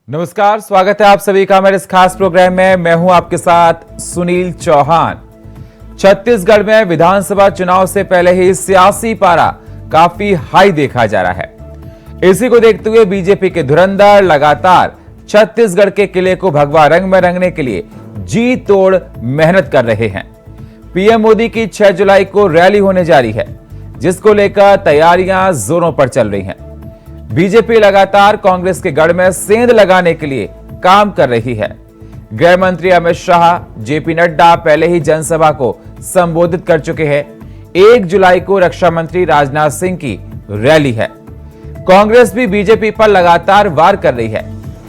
नमस्कार, स्वागत है आप सभी का मेरे इस खास प्रोग्राम में। मैं हूं आपके साथ सुनील चौहान। छत्तीसगढ़ में विधानसभा चुनाव से पहले ही सियासी पारा काफी हाई देखा जा रहा है। इसी को देखते हुए बीजेपी के धुरंधर लगातार छत्तीसगढ़ के किले को भगवा रंग में रंगने के लिए जी तोड़ मेहनत कर रहे हैं। पीएम मोदी की 6 जुलाई को रैली होने जा रही है, जिसको लेकर तैयारियां जोरों पर चल रही हैं। बीजेपी लगातार कांग्रेस के गढ़ में सेंध लगाने के लिए काम कर रही है। गृह मंत्री अमित शाह, जेपी नड्डा पहले ही जनसभा को संबोधित कर चुके हैं। 1 जुलाई को रक्षा मंत्री राजनाथ सिंह की रैली है। कांग्रेस भी बीजेपी पर लगातार वार कर रही है।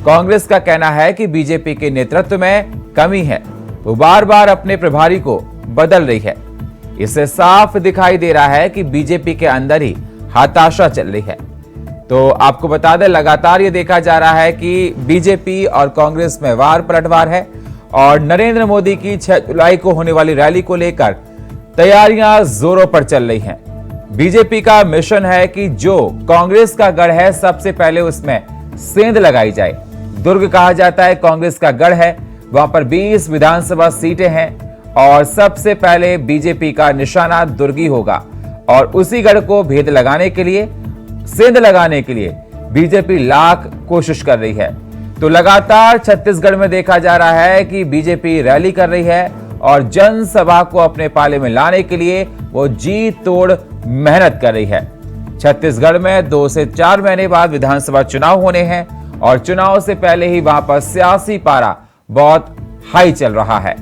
कांग्रेस का कहना है कि बीजेपी के नेतृत्व में कमी है, वो बार बार अपने प्रभारी को बदल रही है। इससे साफ दिखाई दे रहा है कि बीजेपी के अंदर ही हताशा चल रही है। तो आपको बता दें, लगातार ये देखा जा रहा है कि बीजेपी और कांग्रेस में वार पलटवार है और नरेंद्र मोदी की 6 जुलाई को होने वाली रैली को लेकर तैयारियां जोरों पर चल रही हैं। बीजेपी का मिशन है कि जो कांग्रेस का गढ़ है, सबसे पहले उसमें सेंध लगाई जाए। दुर्ग कहा जाता है कांग्रेस का गढ़ है, वहां पर 20 विधानसभा सीटें हैं और सबसे पहले बीजेपी का निशाना दुर्ग ही होगा। और उसी गढ़ को भेद लगाने के लिए, सेंध लगाने के लिए बीजेपी लाख कोशिश कर रही है। तो लगातार छत्तीसगढ़ में देखा जा रहा है कि बीजेपी रैली कर रही है और जनसभा को अपने पाले में लाने के लिए वो जी तोड़ मेहनत कर रही है। छत्तीसगढ़ में 2 से 4 महीने बाद विधानसभा चुनाव होने हैं और चुनाव से पहले ही वहां पर सियासी पारा बहुत हाई चल रहा है।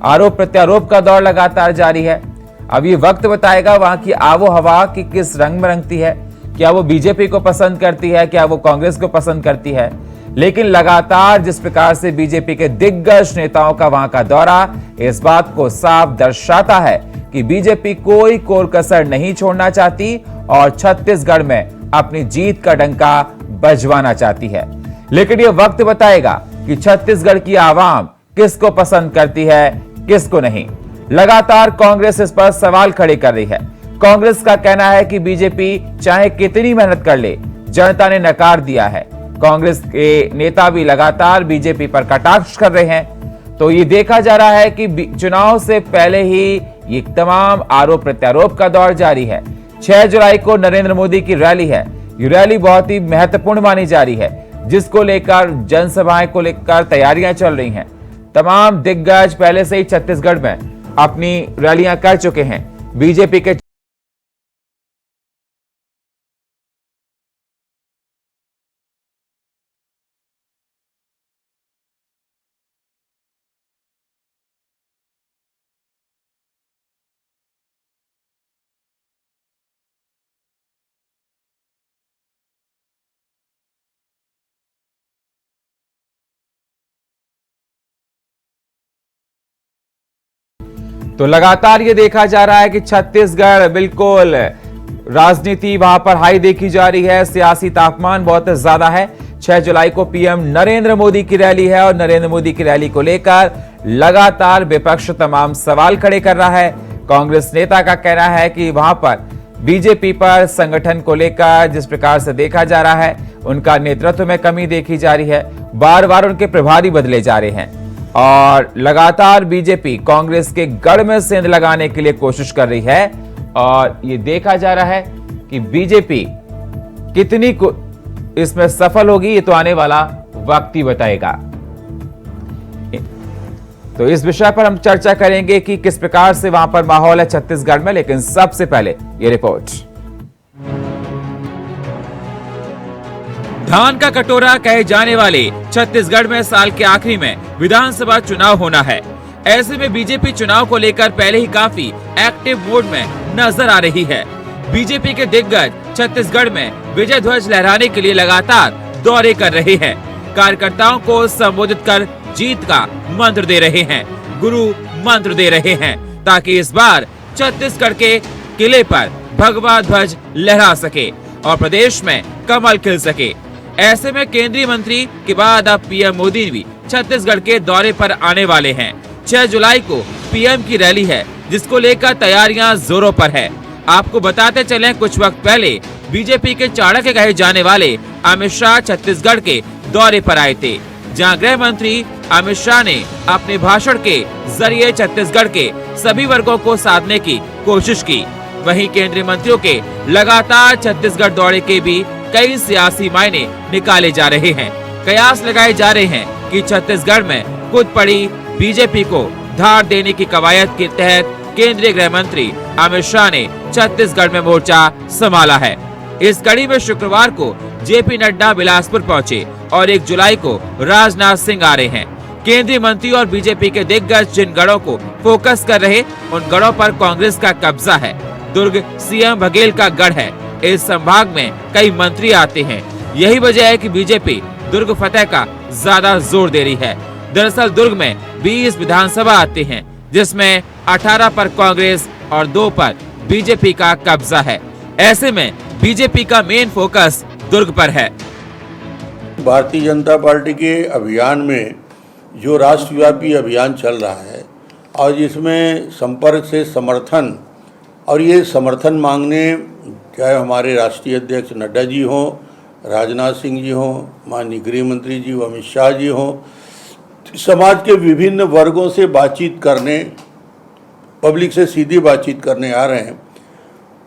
आरोप प्रत्यारोप का दौर लगातार जारी है। अब ये वक्त बताएगा वहां की आबो हवा की किस रंग में रंगती है। क्या वो बीजेपी को पसंद करती है, क्या वो कांग्रेस को पसंद करती है। लेकिन लगातार जिस प्रकार से बीजेपी के दिग्गज नेताओं का वहां का दौरा इस बात को साफ दर्शाता है कि बीजेपी कोई कोर कसर नहीं छोड़ना चाहती और छत्तीसगढ़ में अपनी जीत का डंका बजवाना चाहती है। लेकिन यह वक्त बताएगा कि छत्तीसगढ़ की आवाम किसको पसंद करती है, किसको नहीं। लगातार कांग्रेस इस पर सवाल खड़े कर रही है। कांग्रेस का कहना है कि बीजेपी चाहे कितनी मेहनत कर ले, जनता ने नकार दिया है। कांग्रेस के नेता भी लगातार बीजेपी पर कटाक्ष कर रहे हैं। तो ये देखा जा रहा है कि चुनाव से पहले ही ये तमाम आरोप प्रत्यारोप का दौर जारी है। 6 जुलाई को नरेंद्र मोदी की रैली है। ये रैली बहुत ही महत्वपूर्ण मानी जा रही है, जिसको लेकर जनसभाएं को लेकर तैयारियां चल रही हैं। तमाम दिग्गज पहले से ही छत्तीसगढ़ में अपनी रैलियां कर चुके हैं। बीजेपी के तो लगातार ये देखा जा रहा है कि छत्तीसगढ़ बिल्कुल राजनीति वहां पर हाई देखी जा रही है। सियासी तापमान बहुत ज्यादा है। 6 जुलाई को पीएम नरेंद्र मोदी की रैली है और नरेंद्र मोदी की रैली को लेकर लगातार विपक्ष तमाम सवाल खड़े कर रहा है। कांग्रेस नेता का कहना है कि वहां पर बीजेपी पर संगठन को लेकर जिस प्रकार से देखा जा रहा है, उनका नेतृत्व में कमी देखी जा रही है। बार बार उनके प्रभारी बदले जा रहे हैं और लगातार बीजेपी कांग्रेस के गढ़ में सेंध लगाने के लिए कोशिश कर रही है। और ये देखा जा रहा है कि बीजेपी कितनी इसमें सफल होगी, ये तो आने वाला वक्त ही बताएगा। तो इस विषय पर हम चर्चा करेंगे कि किस प्रकार से वहां पर माहौल है छत्तीसगढ़ में। लेकिन सबसे पहले ये रिपोर्ट। धान का कटोरा कहे जाने वाले छत्तीसगढ़ में साल के आखिरी में विधानसभा चुनाव होना है। ऐसे में बीजेपी चुनाव को लेकर पहले ही काफी एक्टिव मोड में नजर आ रही है। बीजेपी के दिग्गज छत्तीसगढ़ में विजय ध्वज लहराने के लिए लगातार दौरे कर रहे हैं। कार्यकर्ताओं को संबोधित कर जीत का मंत्र दे रहे हैं, गुरु मंत्र दे रहे हैं, ताकि इस बार छत्तीसगढ़ के किले पर भगवा ध्वज लहरा सके और प्रदेश में कमल खिल सके। ऐसे में केंद्रीय मंत्री के बाद अब पीएम मोदी भी छत्तीसगढ़ के दौरे पर आने वाले हैं। 6 जुलाई को पीएम की रैली है, जिसको लेकर तैयारियां जोरों पर है। आपको बताते चलें, कुछ वक्त पहले बीजेपी के चाणक्य कहे जाने वाले अमित शाह छत्तीसगढ़ के दौरे पर आए थे, जहां गृह मंत्री अमित शाह ने अपने भाषण के जरिए छत्तीसगढ़ के सभी वर्गों को साधने की कोशिश की। वहीं केंद्रीय मंत्रियों के लगातार छत्तीसगढ़ दौरे के भी कई सियासी मायने निकाले जा रहे हैं। कयास लगाए जा रहे हैं कि छत्तीसगढ़ में कूद पड़ी बीजेपी को धार देने की कवायद के तहत केंद्रीय गृह मंत्री अमित शाह ने छत्तीसगढ़ में मोर्चा संभाला है। इस कड़ी में शुक्रवार को जेपी नड्डा बिलासपुर पहुंचे और 1 जुलाई को राजनाथ सिंह आ रहे हैं। केंद्रीय मंत्री और बीजेपी के दिग्गज जिन गढ़ों को फोकस कर रहे, उन गढ़ों पर कांग्रेस का कब्जा है। दुर्ग सीएम बघेल का गढ़ है। इस संभाग में कई मंत्री आते हैं। यही वजह है कि बीजेपी दुर्ग फतेह का ज्यादा जोर दे रही है। दरअसल दुर्ग में 20 विधानसभा आते हैं, जिसमें 18 पर कांग्रेस और 2 पर बीजेपी का कब्जा है। ऐसे में बीजेपी का मेन फोकस दुर्ग पर है। भारतीय जनता पार्टी के अभियान में जो राष्ट्रव्यापी अभियान चल रहा है और जिसमें संपर्क से समर्थन और ये समर्थन मांगने चाहे हमारे राष्ट्रीय अध्यक्ष नड्डा जी हों, राजनाथ सिंह जी हों, माननीय गृह मंत्री जी अमित शाह जी हों, समाज के विभिन्न वर्गों से बातचीत करने, पब्लिक से सीधी बातचीत करने आ रहे हैं।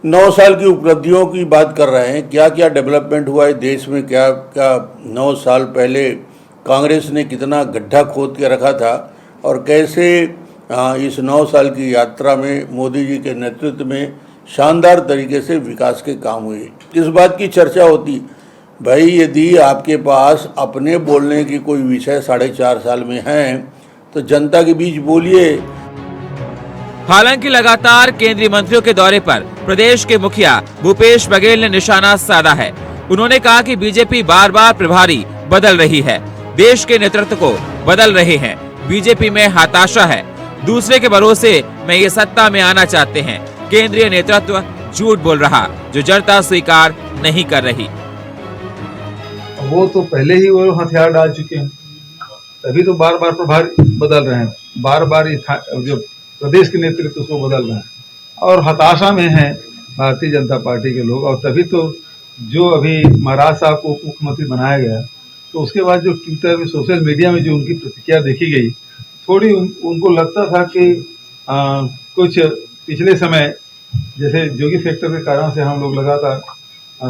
9 साल की उपलब्धियों की बात कर रहे हैं, क्या क्या डेवलपमेंट हुआ है देश में, क्या क्या 9 साल पहले कांग्रेस ने कितना गड्ढा खोद के रखा था और कैसे इस 9 साल की यात्रा में मोदी जी के नेतृत्व में शानदार तरीके से विकास के काम हुए। इस बात की चर्चा होती, भाई यदि आपके पास अपने बोलने की कोई विषय 4.5 साल में है तो जनता के बीच बोलिए। हालांकि लगातार केंद्रीय मंत्रियों के दौरे पर प्रदेश के मुखिया भूपेश बघेल ने निशाना साधा है। उन्होंने कहा कि बीजेपी बार बार प्रभारी बदल रही है, देश के नेतृत्व को बदल रहे हैं। बीजेपी में हताशा है, दूसरे के भरोसे में ये सत्ता में आना चाहते हैं। केंद्रीय नेतृत्व झूठ बोल रहा, जो जनता स्वीकार नहीं कर रही। वो तो पहले ही वो हथियार डाल चुके हैं, तभी तो बार बार प्रभारी बदल रहे हैं, बार बार जो प्रदेश के नेतृत्व उसको बदल रहे हैं और हताशा में है भारतीय जनता पार्टी के लोग। और तभी तो जो अभी महाराज साहब को मुख्यमंत्री बनाया गया, तो उसके बाद जो ट्विटर में, सोशल मीडिया में जो उनकी प्रतिक्रिया देखी गई, थोड़ी उनको लगता था कि कुछ पिछले समय जैसे जोगी फैक्टर के कारण से हम लोग लगातार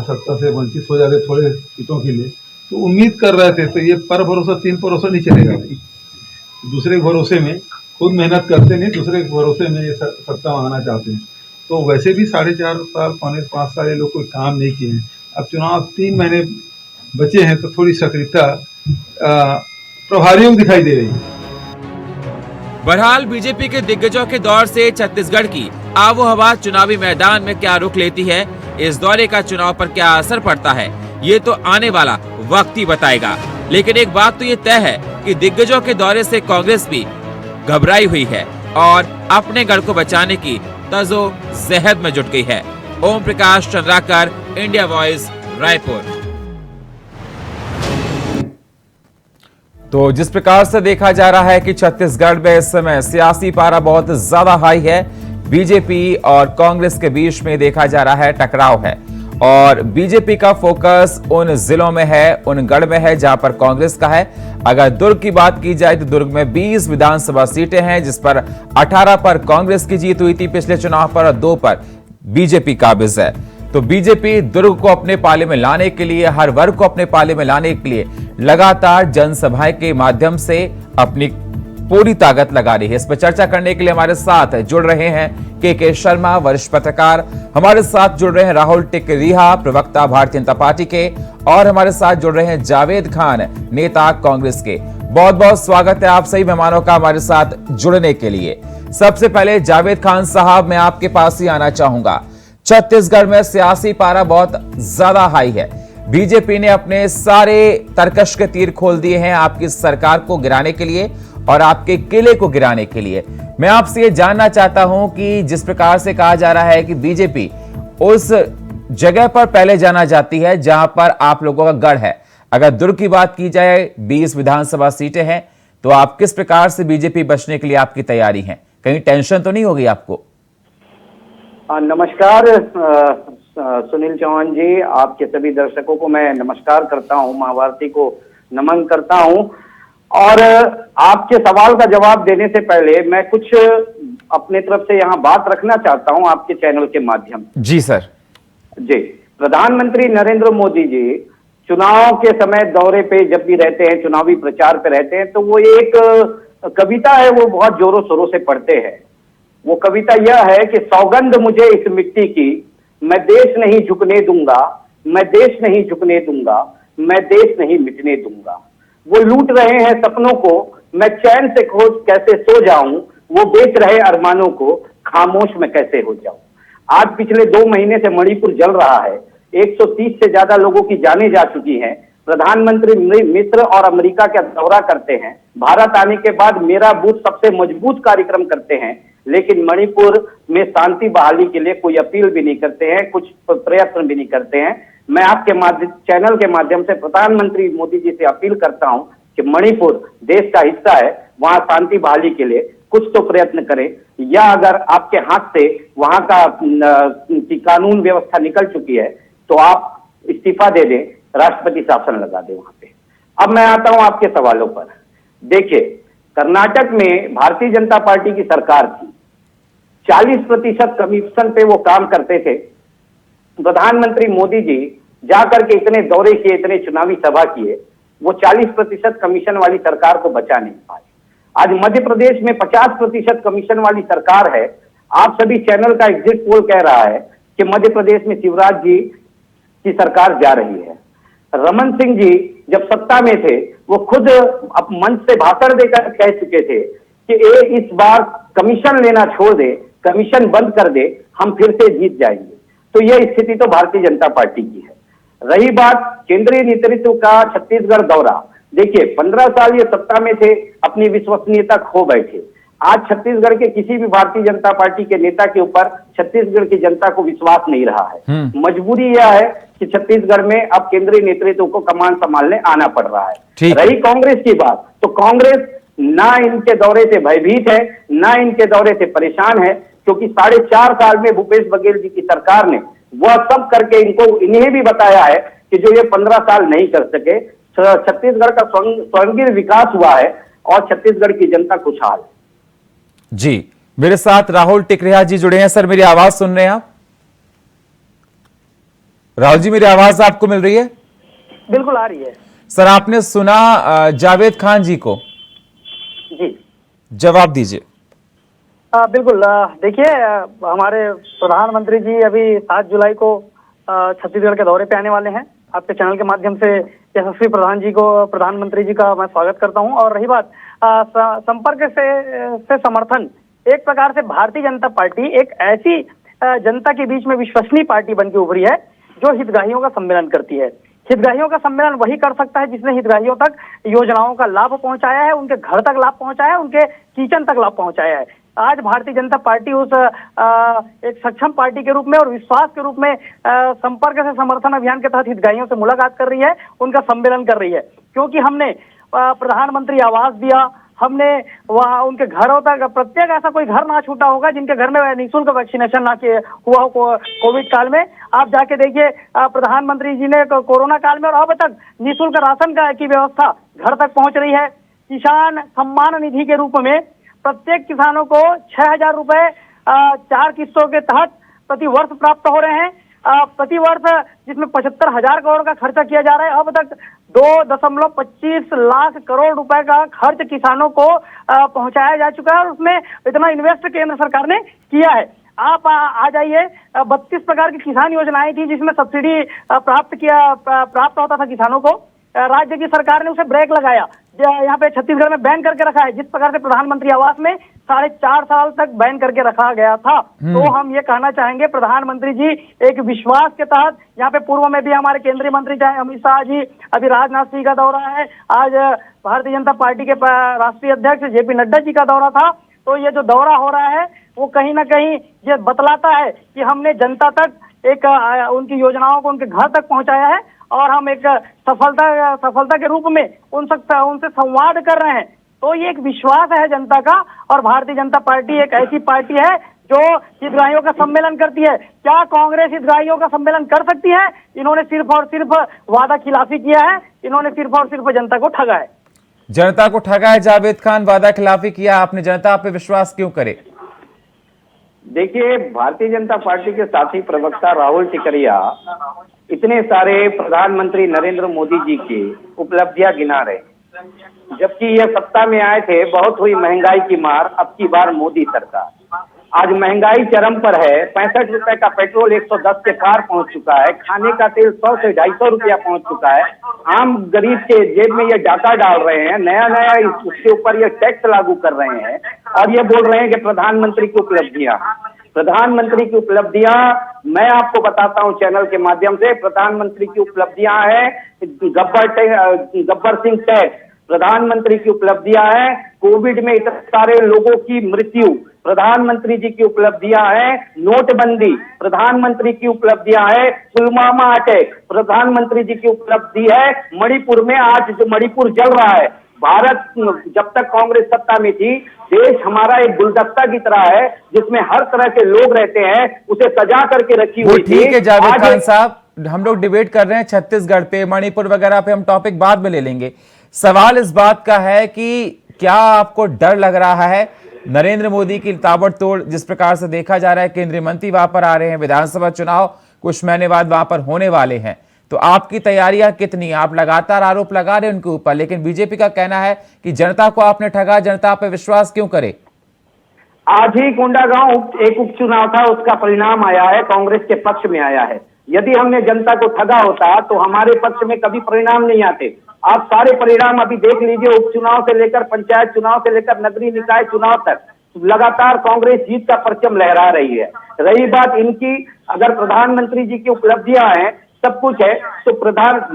सत्ता से वंचित हो जाते थोड़े सीटों के लिए, तो उम्मीद कर रहे थे। तो ये पर भरोसा 3 भरोसा नहीं चलेगा भाई, दूसरे के भरोसे में खुद मेहनत करते नहीं, दूसरे के भरोसे में ये सत्ता मांगना चाहते हैं। तो वैसे भी 4.5 साल, 5 साल ये लोग कोई काम नहीं किए हैं। अब चुनाव 3 महीने बचे हैं, तो थोड़ी सक्रियता प्रभारियों दिखाई दे रही है। बहरहाल बीजेपी के दिग्गजों के दौर से छत्तीसगढ़ की आबोहवा चुनावी मैदान में क्या रुख लेती है, इस दौरे का चुनाव पर क्या असर पड़ता है, ये तो आने वाला वक्त ही बताएगा। लेकिन एक बात तो ये तय है कि दिग्गजों के दौरे से कांग्रेस भी घबराई हुई है और अपने गढ़ को बचाने की तजो जहद में जुट गई है। Om Prakash Chandrakar, India voice, Raipur. तो जिस प्रकार से देखा जा रहा है कि छत्तीसगढ़ में इस समय सियासी पारा बहुत ज्यादा हाई है, बीजेपी और कांग्रेस के बीच में देखा जा रहा है टकराव है और बीजेपी का फोकस उन जिलों में है, उन गढ़ में है जहां पर कांग्रेस का है। अगर दुर्ग की बात की जाए तो दुर्ग में 20 विधानसभा सीटें हैं, जिस पर 18 पर कांग्रेस की जीत हुई थी पिछले चुनाव पर और 2 पर बीजेपी काबिज है। तो बीजेपी दुर्ग को अपने पाले में लाने के लिए, हर वर्ग को अपने पाले में लाने के लिए लगातार जनसभाएं के माध्यम से अपनी पूरी ताकत लगा रही है। इस पर चर्चा करने के लिए हमारे साथ जुड़ रहे हैं के शर्मा, वरिष्ठ पत्रकार, हमारे साथ जुड़ रहे हैं राहुल टिकरिहा, प्रवक्ता भारतीय जनता पार्टी के, और हमारे साथ जुड़ रहे हैं जावेद खान, नेता कांग्रेस के। बहुत बहुत स्वागत है आप सभी मेहमानों का हमारे साथ जुड़ने के लिए। सबसे पहले जावेद खान साहब, मैं आपके पास ही आना चाहूंगा। छत्तीसगढ़ में सियासी पारा बहुत ज्यादा हाई है, बीजेपी ने अपने सारे तरकश के तीर खोल दिए हैं आपकी सरकार को गिराने के लिए और आपके किले को गिराने के लिए। मैं आपसे ये जानना चाहता हूं कि जिस प्रकार से कहा जा रहा है कि बीजेपी उस जगह पर पहले जाना जाती है जहां पर आप लोगों का गढ़ है, अगर दुर्ग की बात की जाए 20 विधानसभा सीटें हैं, तो आप किस प्रकार से बीजेपी बचने के लिए आपकी तैयारी है? कहीं टेंशन तो नहीं होगी आपको? नमस्कार सुनील चौहान जी, आपके सभी दर्शकों को मैं नमस्कार करता हूं। महाभारती को नमन करता हूं। और आपके सवाल का जवाब देने से पहले मैं कुछ अपने तरफ से यहाँ बात रखना चाहता हूं आपके चैनल के माध्यम से। जी सर। जी, प्रधानमंत्री नरेंद्र मोदी जी चुनाव के समय दौरे पे जब भी रहते हैं, चुनावी प्रचार पे रहते हैं, तो वो एक कविता है, वो बहुत जोरों शोरों से पढ़ते हैं। वो कविता यह है कि सौगंध मुझे इस मिट्टी की, मैं देश नहीं झुकने दूंगा, मैं देश नहीं झुकने दूंगा, मैं देश नहीं मिटने दूंगा। वो लूट रहे हैं सपनों को, मैं चैन से खोज कैसे सो जाऊं, वो बेच रहे अरमानों को, खामोश मैं कैसे हो जाऊं। आज पिछले 2 महीने से मणिपुर जल रहा है, 130 से ज्यादा लोगों की जानें जा चुकी हैं। प्रधानमंत्री मिस्र और अमेरिका का दौरा करते हैं, भारत आने के बाद मेरा बूथ सबसे मजबूत कार्यक्रम करते हैं, लेकिन मणिपुर में शांति बहाली के लिए कोई अपील भी नहीं करते हैं, कुछ प्रयत्न भी नहीं करते हैं। मैं आपके चैनल के माध्यम से प्रधानमंत्री मोदी जी से अपील करता हूं कि मणिपुर देश का हिस्सा है, वहां शांति बहाली के लिए कुछ तो प्रयत्न करें, या अगर आपके हाथ से वहां का की कानून व्यवस्था निकल चुकी है तो आप इस्तीफा दे दें, राष्ट्रपति शासन लगा दें वहां पे। अब मैं आता हूं आपके सवालों पर। देखिए, कर्नाटक में भारतीय जनता पार्टी की सरकार थी, 40% कमीशन पे वो काम करते थे। प्रधानमंत्री मोदी जी जाकर के इतने दौरे किए, इतने चुनावी सभा किए, वो 40% कमीशन वाली सरकार को बचा नहीं पाए। आज मध्य प्रदेश में 50% कमीशन वाली सरकार है। आप सभी चैनल का एग्जिट पोल कह रहा है कि मध्य प्रदेश में शिवराज जी की सरकार जा रही है। रमन सिंह जी जब सत्ता में थे, वो खुद अब मंच से भाषण देकर कह चुके थे कि इस बार कमीशन लेना छोड़ दे, कमीशन बंद कर दे, हम फिर से जीत जाएंगे। तो यह स्थिति तो भारतीय जनता पार्टी की है। रही बात केंद्रीय नेतृत्व का छत्तीसगढ़ दौरा, देखिए 15 साल ये सत्ता में थे, अपनी विश्वसनीयता खो बैठे। आज छत्तीसगढ़ के किसी भी भारतीय जनता पार्टी के नेता के ऊपर छत्तीसगढ़ की जनता को विश्वास नहीं रहा है। मजबूरी यह है कि छत्तीसगढ़ में अब केंद्रीय नेतृत्व को कमान संभालने आना पड़ रहा है। रही कांग्रेस की बात, तो कांग्रेस ना इनके दौरे से भयभीत है, ना इनके दौरे से परेशान है, क्योंकि 4.5 साल में भूपेश बघेल जी की सरकार ने वह सब करके इन्हें भी बताया है कि जो ये 15 साल नहीं कर सके। छत्तीसगढ़ का स्वर्णिम विकास हुआ है और छत्तीसगढ़ की जनता खुशहाल है। जी, मेरे साथ राहुल टिकरिहा जी जुड़े हैं। सर, मेरी आवाज सुन रहे हैं आप? राहुल जी, मेरी आवाज आपको मिल रही है? बिल्कुल आ रही है सर। आपने सुना जावेद खान जी को? जी, जवाब दीजिए। बिल्कुल। देखिए, हमारे प्रधानमंत्री जी अभी 7 जुलाई को छत्तीसगढ़ के दौरे पे आने वाले हैं। आपके चैनल के माध्यम से यशस्वी प्रधानमंत्री जी का मैं स्वागत करता हूं। और रही बात संपर्क से समर्थन, एक प्रकार से भारतीय जनता पार्टी एक ऐसी जनता के बीच में विश्वसनीय पार्टी बनकर उभरी है जो हितग्राहियों का सम्मेलन करती है। हितग्राहियों का सम्मेलन वही कर सकता है जिसने हितग्राहियों तक योजनाओं का लाभ पहुंचाया है, उनके घर तक लाभ पहुंचाया है, उनके किचन तक लाभ पहुंचाया है। आज भारतीय जनता पार्टी उस एक सक्षम पार्टी के रूप में और विश्वास के रूप में संपर्क से समर्थन अभियान के तहत हितग्राहियों से मुलाकात कर रही है, उनका सम्मेलन कर रही है। क्योंकि हमने प्रधानमंत्री आवास दिया, हमने वहाँ उनके घरों तक, प्रत्येक ऐसा कोई घर ना छूटा होगा जिनके घर में निःशुल्क वैक्सीनेशन ना हुआ हो कोविड काल में। आप जाके देखिए, प्रधानमंत्री जी ने कोरोना काल में और अब तक निःशुल्क राशन की व्यवस्था घर तक पहुंच रही है। किसान सम्मान निधि के रूप में प्रत्येक किसानों को 6,000 रुपए 4 किस्तों के तहत प्रति वर्ष प्राप्त हो रहे हैं। प्रति वर्ष जिसमें 75,000 करोड़ का खर्चा किया जा रहा है। अब तक 2.25 लाख करोड़ रुपए का खर्च किसानों को पहुंचाया जा चुका है और उसमें इतना इन्वेस्ट केंद्र सरकार ने किया है। आप आ जाइए, 32 प्रकार की किसान योजनाएं थी जिसमें सब्सिडी प्राप्त होता था किसानों को। राज्य की सरकार ने उसे ब्रेक लगाया, यहाँ पे छत्तीसगढ़ में बैन करके रखा है। जिस प्रकार से प्रधानमंत्री आवास में 4.5 साल तक बैन करके रखा गया था। तो हम ये कहना चाहेंगे, प्रधानमंत्री जी एक विश्वास के तहत, यहाँ पे पूर्व में भी हमारे केंद्रीय मंत्री चाहे अमित शाह जी, अभी राजनाथ सिंह का दौरा है, आज भारतीय जनता पार्टी के राष्ट्रीय अध्यक्ष JP नड्डा जी का दौरा था। तो ये जो दौरा हो रहा है वो कहीं ना कहीं ये बतलाता है कि हमने जनता तक एक उनकी योजनाओं को उनके घर तक पहुंचाया है और हम एक सफलता के रूप में उनसे संवाद कर रहे हैं। तो ये एक विश्वास है जनता का। और भारतीय जनता पार्टी एक ऐसी पार्टी है जो हितग्राहियों का सम्मेलन करती है। क्या कांग्रेस हितग्राहियों का सम्मेलन कर सकती है? इन्होंने सिर्फ और सिर्फ वादा खिलाफी किया है, इन्होंने सिर्फ और सिर्फ जनता को ठगा है। जनता को ठगा है जावेद खान, वादा खिलाफी किया आपने, जनता आप पे विश्वास क्यों करे? देखिए, भारतीय जनता पार्टी के साथी प्रवक्ता राहुल टिकरिया इतने सारे प्रधानमंत्री नरेंद्र मोदी जी की उपलब्धियां गिना रहे, जबकि यह सत्ता में आए थे बहुत हुई महंगाई की मार, अब की बार मोदी सरकार। आज महंगाई चरम पर है, 65 रुपए का पेट्रोल 110 के पार पहुंच चुका है, खाने का तेल 100 से 250 रुपया पहुंच चुका है। आम गरीब के जेब में ये डाका डाल रहे हैं, नया नया उसके ऊपर ये टैक्स लागू कर रहे हैं और ये बोल रहे हैं कि प्रधानमंत्री की उपलब्धियां। प्रधानमंत्री की उपलब्धियां मैं आपको बताता हूं चैनल के माध्यम से। प्रधानमंत्री की उपलब्धियां है गब्बर सिंह टैक्स, प्रधानमंत्री की उपलब्धियां है कोविड में इतने सारे लोगों की मृत्यु, प्रधानमंत्री जी की उपलब्धियां हैं नोटबंदी, प्रधानमंत्री की उपलब्धियां है पुलवामा अटैक, प्रधानमंत्री जी की उपलब्धि है मणिपुर में आज जो मणिपुर जल रहा है। भारत जब तक कांग्रेस सत्ता में थी, देश हमारा एक गुलदस्ता की तरह है जिसमें हर तरह के लोग रहते हैं, उसे सजा करके रखी हुई थी। ठीक है जावेद खान साहब, हम लोग डिबेट कर रहे हैं छत्तीसगढ़ पे, मणिपुर वगैरह पे, हम टॉपिक बाद में ले लेंगे। सवाल इस बात का है कि क्या आपको डर लग रहा है नरेंद्र मोदी की ताबड़तोड़ जिस प्रकार से देखा जा रहा है, केंद्रीय मंत्री वहां पर आ रहे हैं, विधानसभा चुनाव कुछ महीने बाद वहां पर होने वाले हैं, तो आपकी तैयारियां कितनी? आप लगातार आरोप लगा रहे हैं उनके ऊपर, लेकिन बीजेपी का कहना है कि जनता को आपने ठगा, जनता पे विश्वास क्यों करे? आज ही कोंडागांव एक उपचुनाव था, उसका परिणाम आया है, कांग्रेस के पक्ष में आया है। यदि हमने जनता को ठगा होता तो हमारे पक्ष में कभी परिणाम नहीं आते। आप सारे परिणाम अभी देख लीजिए, उपचुनाव से लेकर पंचायत चुनाव से लेकर नगरीय निकाय चुनाव तक लगातार कांग्रेस जीत का परचम लहरा रही है। रही बात इनकी, अगर प्रधानमंत्री जी की उपलब्धियां हैं, सब कुछ है, तो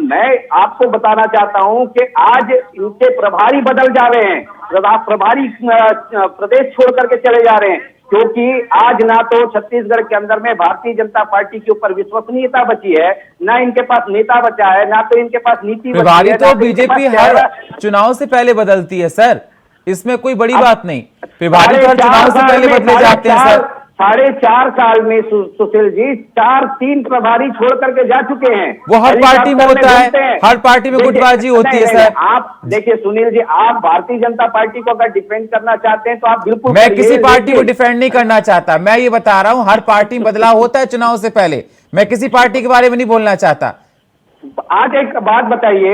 मैं आपको बताना चाहता हूं कि आज इनके प्रभारी बदल जा रहे हैं, प्रभारी प्रदेश छोड़ करके चले जा रहे हैं, क्योंकि आज ना तो छत्तीसगढ़ के अंदर में भारतीय जनता पार्टी के ऊपर विश्वसनीयता बची है, ना इनके पास नेता बचा है, ना तो इनके पास नीति बची है। प्रभारी तो बीजेपी हर चुनाव से पहले बदलती है सर, इसमें कोई बड़ी बात नहीं। प्रभारी तो हर चुनाव से पहले बदले जाते हैं सर। 4.5 साल में सुशील जी 3 प्रभारी छोड़ करके जा चुके हैं। वो हर पार्टी में होता है, हर पार्टी में गुटबाजी होती है सर। आप देखिए सुनील जी, आप भारतीय जनता पार्टी को अगर डिफेंड करना चाहते हैं तो आप बिल्कुल, मैं किसी पार्टी को डिफेंड नहीं करना चाहता, मैं ये बता रहा हूं हर पार्टी में बदलाव होता है चुनाव से पहले, मैं किसी पार्टी के बारे में नहीं बोलना चाहता। आज एक बात बताइए,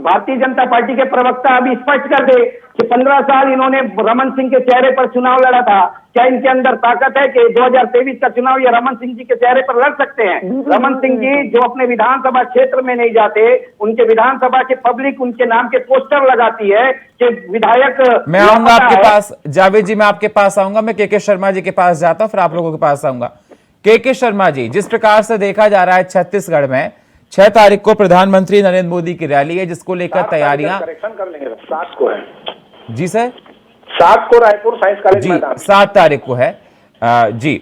भारतीय जनता पार्टी के प्रवक्ता अभी स्पष्ट कर दे कि 15 साल इन्होंने रमन सिंह के चेहरे पर चुनाव लड़ा था, क्या इनके अंदर ताकत है कि 2023 का चुनाव ये रमन सिंह जी के चेहरे पर लड़ सकते हैं? रमन सिंह जी जो अपने विधानसभा क्षेत्र में नहीं जाते, उनके विधानसभा के पब्लिक उनके नाम के पोस्टर लगाती है कि विधायक। मैं आऊंगा आपके पास जावेद जी, मैं आपके पास आऊंगा, मैं के शर्मा जी के पास जाता हूं, फिर आप लोगों के पास आऊंगा। के शर्मा जी, जिस प्रकार से देखा जा रहा है छत्तीसगढ़ में 6 तारीख को प्रधानमंत्री नरेंद्र मोदी की रैली है, जिसको लेकर तैयारियां कर लेंगे, 7 को है जी सर, 7 को रायपुर साइंस कॉलेज जी मैदान 7 तारीख को है जी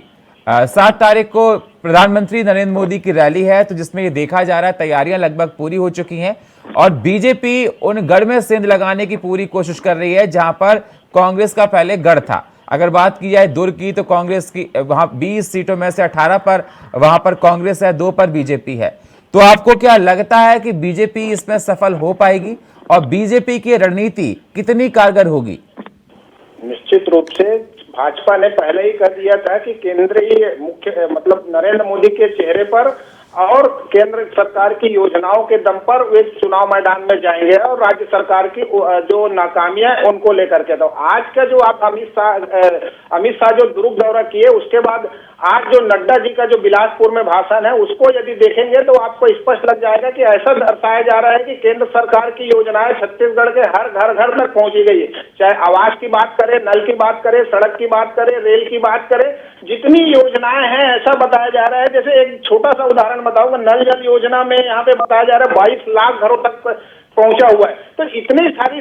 7 तारीख को प्रधानमंत्री नरेंद्र मोदी की रैली है, तो जिसमें ये देखा जा रहा है तैयारियां लगभग पूरी हो चुकी हैं और बीजेपी उन गढ़ में सेंध लगाने की पूरी कोशिश कर रही है जहां पर कांग्रेस का पहले गढ़ था। अगर बात की जाए दुर्ग की, तो कांग्रेस की वहां 20 सीटों में से 18 पर वहां पर कांग्रेस है, 2 पर बीजेपी है। तो आपको क्या लगता है कि बीजेपी इसमें सफल हो पाएगी और बीजेपी की रणनीति कितनी कारगर होगी? निश्चित रूप से भाजपा ने पहले ही कह दिया था कि केंद्रीय मुख्य मतलब नरेंद्र मोदी के चेहरे पर और केंद्र सरकार की योजनाओं के दम पर वे चुनाव मैदान में जाएंगे और राज्य सरकार की जो नाकामियां उनको लेकर के। तो आज का जो आप अमित शाह जो दुर्ग दौरा किए, उसके बाद आज जो नड्डा जी का जो बिलासपुर में भाषण है, उसको यदि देखेंगे तो आपको स्पष्ट लग जाएगा कि ऐसा दर्शाया जा रहा है कि केंद्र सरकार की योजनाएं छत्तीसगढ़ के हर घर तक पहुंची गई है। चाहे आवास की बात करें, नल की बात करें, सड़क की बात करें, रेल की बात करें, जितनी योजनाएं हैं ऐसा बताया जा रहा है। जैसे एक छोटा सा उदाहरण बताऊंगा, नल जल योजना में यहाँ पे बताया जा रहा है 22 लाख घरों तक पहुंचा हुआ है। तो इतनी सारी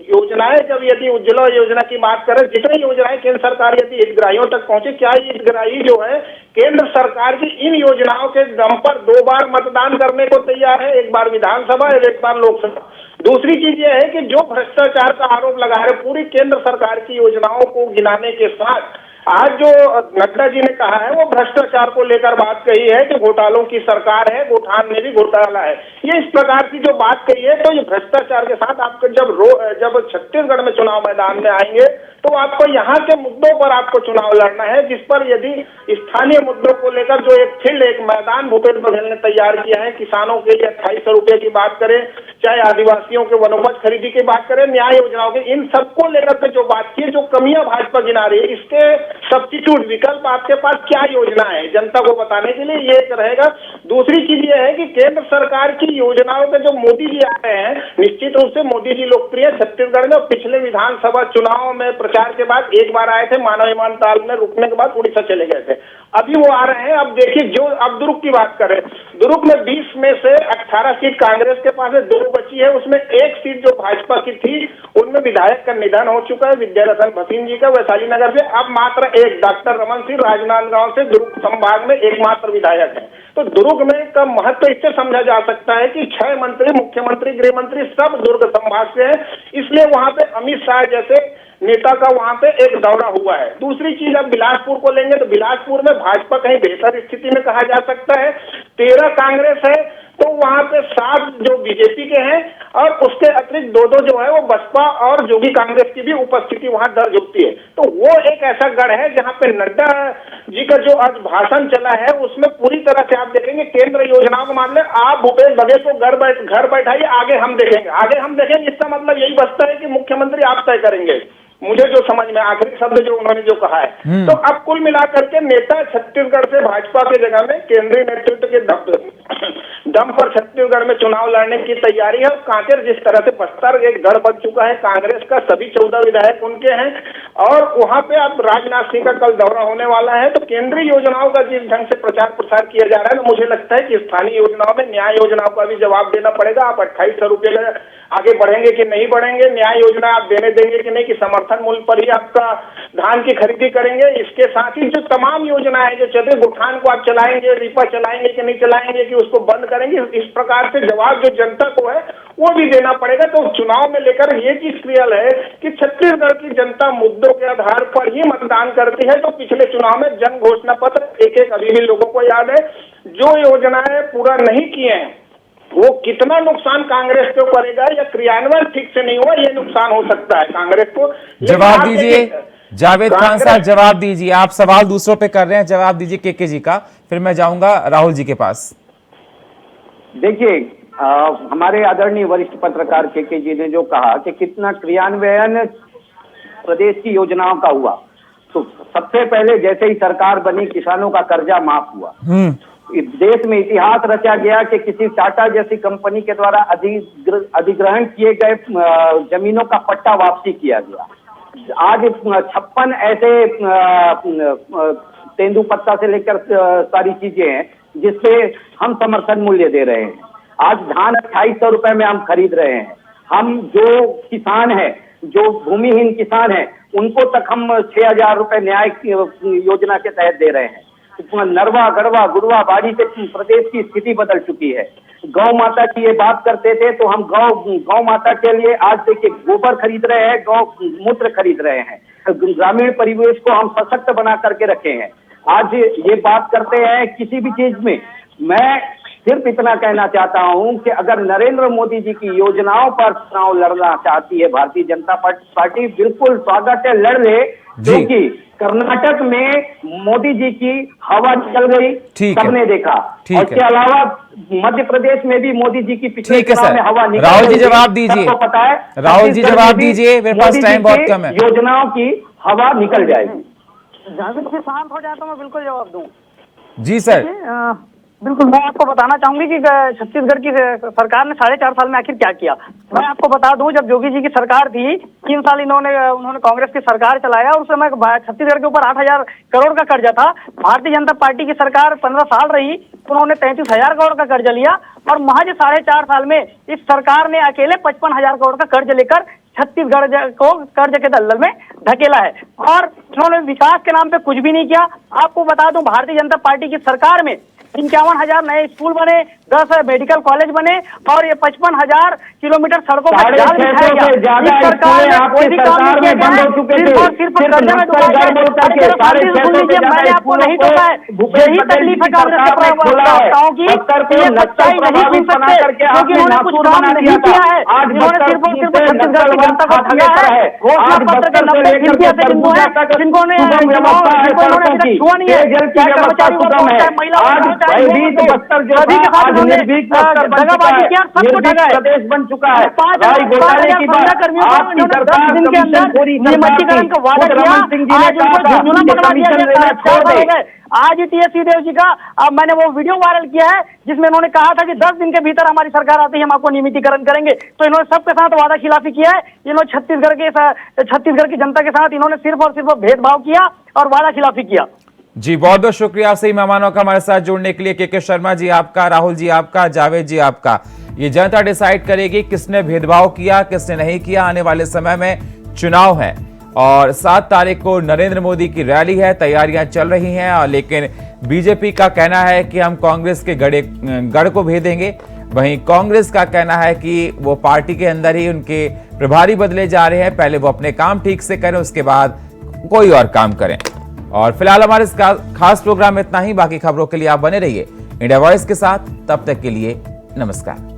योजनाएं, जब यदि उज्ज्वला योजना की बात करें, जितनी योजनाएं केंद्र सरकार यदि हितग्राहियों तक पहुंचे, क्या ये हितग्राही जो है केंद्र सरकार की इन योजनाओं के दम पर 2 बार मतदान करने को तैयार है, एक बार विधानसभा और एक बार लोकसभा? दूसरी चीज यह है कि जो भ्रष्टाचार का आरोप लगा रहे, पूरी केंद्र सरकार की योजनाओं को गिनाने के साथ आज जो नड्डा जी ने कहा है वो भ्रष्टाचार को लेकर बात कही है कि घोटालों की सरकार है, गोठान में भी घोटाला है। ये इस प्रकार की जो बात कही है, तो ये भ्रष्टाचार के साथ आपको जब छत्तीसगढ़ में चुनाव मैदान में आएंगे तो आपको यहाँ के मुद्दों पर आपको चुनाव लड़ना है, जिस पर यदि स्थानीय मुद्दों को लेकर जो एक फील्ड, एक मैदान भूपेश बघेल ने तैयार किया है, किसानों के लिए 2800 रुपए की बात करें, चाहे आदिवासियों के वनोपज खरीदी की बात करें, न्याय योजनाओं की, इन सबको लेकर के जो बात की, जो कमियां भाजपा गिना रही है, इसके सब्स्टिट्यूट विकल्प आपके पास क्या योजना है जनता को बताने के लिए, ये एक रहेगा। दूसरी चीज ये है कि केंद्र सरकार की योजनाओं में जो मोदी जी आ रहे हैं, निश्चित रूप से मोदी जी लोकप्रिय छत्तीसगढ़ में, पिछले विधानसभा चुनाव में प्रचार के बाद एक बार आए थे, मानव विमानतल में रुकने के बाद उड़ीसा चले गए थे, अभी वो आ रहे हैं। अब देखिए, जो अब दुर्ग की बात करें, दुर्ग में 20 में से 18 सीट कांग्रेस के पास है, 2 बची है, उसमें एक सीट जो भाजपा की थी उनमें विधायक का निधन हो चुका है, विद्यारतन भसीन जी का, वैशाली नगर से। अब मात्र एक डॉक्टर रमन सिंह राजनांदगांव से दुर्ग संभाग में एकमात्र विधायक है। तो दुर्ग में का महत्व इससे समझा जा सकता है कि 6 मंत्री, मुख्यमंत्री, गृह मंत्री सब दुर्ग संभाग से है, इसलिए वहां पे अमित शाह जैसे नेता का वहां पे एक दौरा हुआ है। दूसरी चीज, अब बिलासपुर को लेंगे तो बिलासपुर में भाजपा कहीं बेहतर स्थिति में कहा जा सकता है, 13 कांग्रेस है, तो वहां पे 7 जो बीजेपी के हैं, और उसके अतिरिक्त 2 जो है वो बसपा और जोगी कांग्रेस की भी उपस्थिति वहां दर्ज होती है। तो वो एक ऐसा गढ़ है जहां पे नड्डा जी का जो आज भाषण चला है उसमें पूरी तरह से आप देखेंगे केंद्र योजनाओं को मान ले, आप भूपेश बघेल को घर बैठाइए, आगे हम देखेंगे, इसका मतलब यही बचता है कि मुख्यमंत्री आप तय करेंगे, मुझे जो समझ में आखिरी शब्द जो उन्होंने जो कहा है। तो अब कुल मिलाकर के नेता छत्तीसगढ़ से भाजपा की जगह में केंद्रीय नेतृत्व के दम पर छत्तीसगढ़ में चुनाव लड़ने की तैयारी है। कांकेर जिस तरह से बस्तर एक गढ़ बन चुका है कांग्रेस का, सभी 14 विधायक उनके हैं, और वहां पे अब राजनाथ सिंह का कल दौरा होने वाला है। तो केंद्रीय योजनाओं का जिस ढंग से प्रचार प्रसार किया जा रहा है, तो मुझे लगता है कि स्थानीय योजनाओं में न्याय योजनाओं का भी जवाब देना पड़ेगा। आप 2800 रुपये में आगे बढ़ेंगे कि नहीं बढ़ेंगे, न्याय योजना आप देने देंगे कि नहीं, कि समर्थन मूल्य पर ही आपका धान की खरीदी करेंगे। इसके साथ ही जो तमाम योजना है जो चले, गुठान को आप चलाएंगे, रिपा चलाएंगे कि नहीं चलाएंगे, कि उसको बंद करेंगे, इस प्रकार से जवाब जो जनता को है वो भी देना पड़ेगा। तो चुनाव में लेकर ये चीज क्लियर है कि छत्तीसगढ़ की जनता मुद्दों के आधार पर ही मतदान करती है। तो पिछले चुनाव में जन घोषणा पत्र एक अभी भी लोगों को याद है, जो योजनाएं पूरा नहीं किए हैं वो कितना नुकसान कांग्रेस को करेगा, या क्रियान्वयन ठीक से नहीं हुआ, ये नुकसान हो सकता है कांग्रेस को। जवाब दीजिए जावेद खान साहब, जवाब दीजिए। आप सवाल दूसरों पे कर रहे हैं, जवाब दीजिए केके जी का, फिर मैं जाऊंगा राहुल जी के पास। देखिए, हमारे आदरणीय वरिष्ठ पत्रकार केके जी ने जो कहा कि कितना क्रियान्वयन प्रदेश की योजनाओं का हुआ, तो सबसे पहले जैसे ही सरकार बनी किसानों का कर्जा माफ हुआ। देश में इतिहास रचा गया कि किसी टाटा जैसी कंपनी के द्वारा अधिग्रहण किए गए जमीनों का पट्टा वापसी किया गया। आज 56 ऐसे तेंदुपत्ता से लेकर सारी चीजें हैं जिसपे हम समर्थन मूल्य दे रहे हैं। आज धान 2800 रुपए में हम खरीद रहे हैं। हम जो किसान हैं, जो भूमिहीन किसान हैं, उनको तक हम 6000 रुपए न्याय योजना के तहत दे रहे हैं। नरवा, गढ़वा, गुड़वा, बाड़ी से प्रदेश की स्थिति बदल चुकी है। गौ माता की ये बात करते थे तो हम गौ माता के लिए आज देखिए गोबर खरीद रहे हैं, गौ मूत्र खरीद रहे हैं। ग्रामीण परिवेश को हम सशक्त बना करके रखे हैं। आज ये बात करते हैं किसी भी चीज में। मैं सिर्फ इतना कहना चाहता हूं कि अगर नरेंद्र मोदी जी की योजनाओं पर चुनाव लड़ना चाहती है भारतीय जनता पार्टी, बिल्कुल स्वागत है, लड़ ले, क्योंकि कर्नाटक में मोदी जी की हवा निकल गई, सबने देखा। और इसके अलावा मध्य प्रदेश में भी मोदी जी की पिछले चुनाव में हवा निकल गई। राहुल जी जवाब दीजिए, सबको पता है। राहुल जी जवाब दीजिए, मेरे पास टाइम बहुत कम है। योजनाओं की हवा निकल जाएगी। शांत हो जाए तो मैं बिल्कुल जवाब दूं। जी सर। बिल्कुल, मैं आपको बताना चाहूंगी कि छत्तीसगढ़ की सरकार ने 4.5 साल में आखिर क्या किया। मैं आपको बता दूं, जब योगी जी की सरकार थी 3 साल उन्होंने कांग्रेस की सरकार चलाया, उस समय छत्तीसगढ़ के ऊपर 8000 करोड़ का कर्जा था। भारतीय जनता पार्टी की सरकार 15 साल रही, उन्होंने 33,000 करोड़ का कर्जा लिया, और महज 4.5 साल में इस सरकार ने अकेले 55,000 करोड़ का कर्ज लेकर छत्तीसगढ़ को कर्ज के दलदल में ढकेला है। और उन्होंने विकास के नाम पे कुछ भी नहीं किया। आपको बता दूं, भारतीय जनता पार्टी की सरकार में 51,000 नए स्कूल बने, 10 मेडिकल कॉलेज बने और ये 55,000 किलोमीटर सड़कों पर जाल 650 बिछाया गया। से ज्यादा इस सरकार ने आपकी कोई भी काम नहीं सरकार किया में बंद गया हो चुके है। थे। सिर्फ और सिर्फ सिर्फ कर्जा में नक्सल डुबाया गड़बड़ गया। करके अरे साढ़े जरा 600 सुन लीजिए, से ज्यादा मैंने आपको नहीं स्कूलों टोका है, को भूपेश यही बघेल तकलीफ जी है की कांग्रेस के सरकार ने खोला है। प्रवक्ताओं की। बस्तर को ये नक्सल सच्चाई नहीं प्रभावित सुन बना सकते करके क्योंकि आपने उन्होंने कुछ नासूर काम बना नहीं दिया किया था। है। आज इन्होंने बस्तर सिर्फ और सिर्फ से छत्तीसगढ़ की जनता को नक्सलवाद ठगा खत्म है। है। घोषणा आज पत्र के बस्तर से 90 लेकर खिड़कियां के से जिनको है, सरगुजा तक जिनको ने सुगम व्यवस्था है जिनको इन्होंने अभी तक सड़कों की। छुआ नहीं है, पेयजल की चाहे व्यवस्था कर्मचारी वर्ग सुगम हो, है। चाहे महिला वर्ग आज हो, चाहे भयभीत युवा वर्ग हो, बस्तर जो सभी के था साथ आज इन्होंने निर्भीक बस्तर बन चुका दगाबाजी है। किया, सबको निर्भीक ठगा है। प्रदेश बन चुका है। 5,000 राय घोटाले की बात कर्मियों को आपकी इन्होंने 10 सरकार दिन के अंदर कमीशन नियमितीकरण का वादा खुद किया। रमन सिंह जी ने आज कहा उनको था झुंझुना कि बनवा दिया कमीशन गया। लेना 4 छोड़ साल हो दे। गए। आज ही टीएस सिंहदेव जी का मैंने वो वीडियो वायरल किया है जिसमें इन्होंने कहा था कि 10 दिन के भीतर हमारी सरकार आती है, हम आपको नियमितीकरण करेंगे। तो इन्होंने सबके साथ वादा खिलाफी किया है। इन्होंने छत्तीसगढ़ की जनता के साथ इन्होंने सिर्फ और सिर्फ भेदभाव किया और वादा खिलाफी किया। जी बहुत बहुत शुक्रिया सही मेहमानों का हमारे साथ जुड़ने के लिए। के शर्मा जी आपका, राहुल जी आपका, जावेद जी आपका। ये जनता डिसाइड करेगी किसने भेदभाव किया, किसने नहीं किया। आने वाले समय में चुनाव है और 7 तारीख को नरेंद्र मोदी की रैली है, तैयारियां चल रही हैं। और लेकिन बीजेपी का कहना है कि हम कांग्रेस के गढ़ को भेदेंगे। वहीं कांग्रेस का कहना है कि वो पार्टी के अंदर ही उनके प्रभारी बदले जा रहे हैं, पहले वो अपने काम ठीक से करें, उसके बाद कोई और काम करें। और फिलहाल हमारे इस खास प्रोग्राम में इतना ही। बाकी खबरों के लिए आप बने रहिए इंडिया वॉइस के साथ। तब तक के लिए नमस्कार।